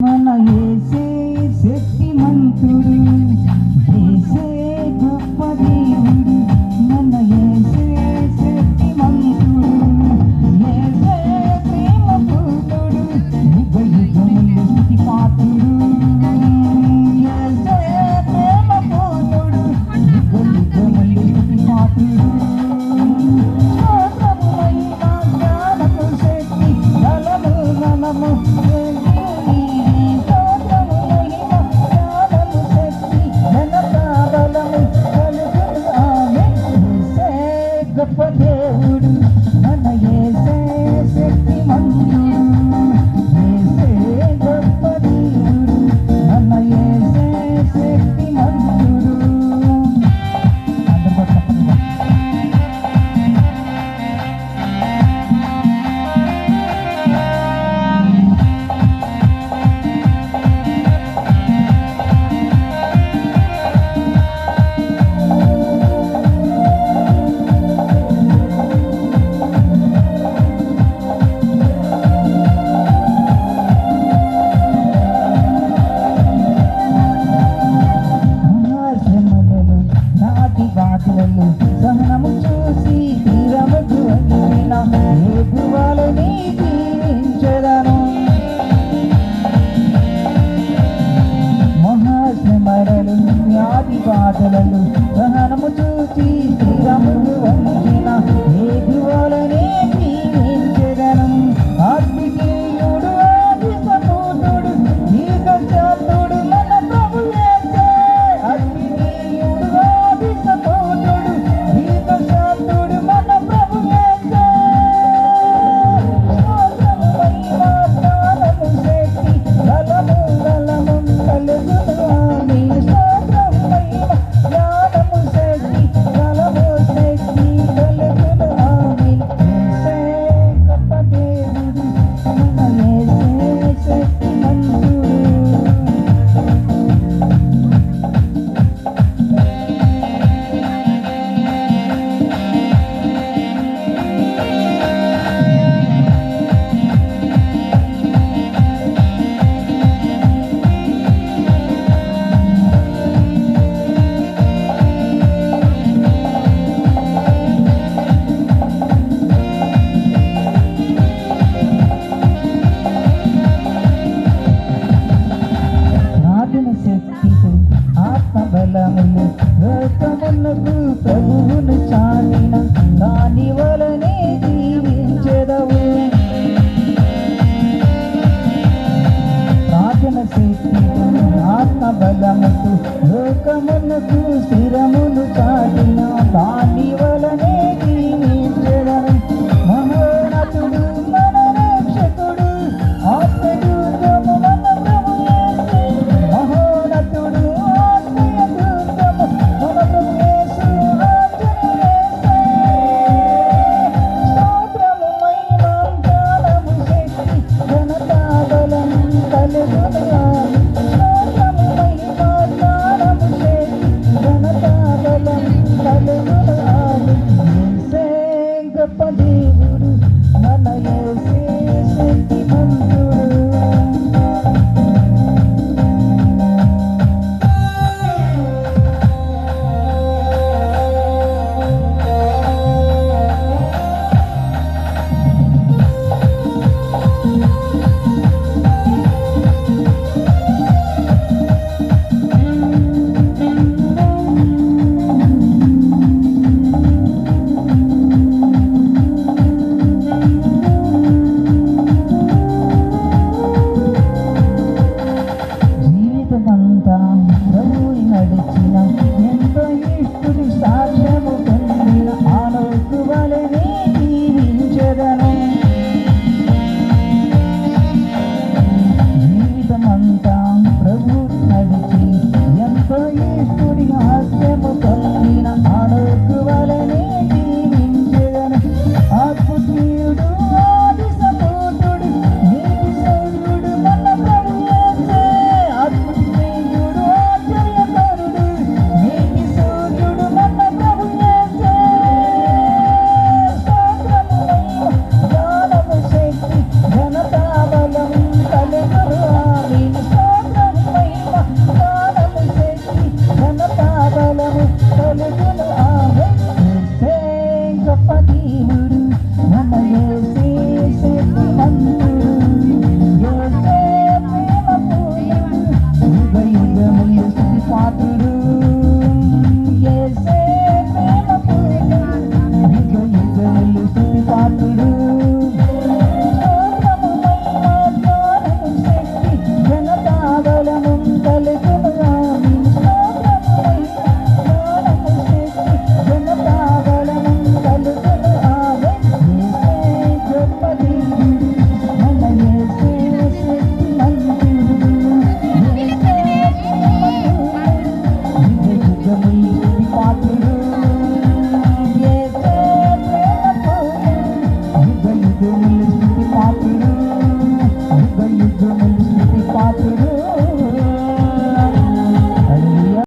మన యేసే శక్తిమంతుడు, యేసే గొప్ప దేవుడు. మన యేసే శక్తిమంతుడు, యేసే ప్రేమపూర్ణుడు, యుగ యుగములు స్తుతి పాత్రుడు. యేసే ప్రేమపూర్ణుడు, యుగ యుగములు స్తుతి పాత్రుడు. స్తోత్రము మహిమ జ్ఞానము శక్తి బలము మనము గొప్ప దేవుడు మన యేసే శక్తిమంతుడు, యేసే గొప్ప దేవుడు మన యేసే శక్తిమంతుడు. బాధలను సహనము చూసి తీరముకు అందిన ఏగువాలని జీవించెదను. మహాశ్రమలను వ్యాధి బాధలను సహనము చూసి తీరముకు అందిన ఏగువాలని జీవించెదను. ఆత్మీయుడు ఆది సమూఢుడు దీర్ఘశాంతుడు మన ప్రభు యేసే. ఆత్మీయుడు ఆది సమూఢుడు దీర్ఘశాంతుడు మన ప్రభు యేసే. స్తోత్రము మహిమ జ్ఞానము శక్తి బలము బలము కలుగును ఆమేన్. స్తోత్రము మహిమ జ్ఞానము శక్తి బలము శక్తి కలుగును ఆమేన్. యేసే గొప్ప దేవుడు మన యేసే శక్తిమంతుడు. ప్రార్థన శక్తితో ఆత్మబలములు లోకమునకు ప్రభువును చాటిన దాని వలనే జీవించెదవు. ప్రార్థన శక్తితో ఆత్మబలముతో లోకమునకు స్థిరమును చాటిన దాని వలనే జీవించెదను. మహోన్నతుడు మన రక్షకుడు, ఆత్మదూతము మన ప్రభు యేసు. మహోన్నతుడు ఆత్మదూతము మన ప్రభు యేసు ఆంజనేయుయేసే. స్తోత్రము మహిమ జ్ఞానము శక్తి ఘనత బలం కలుగును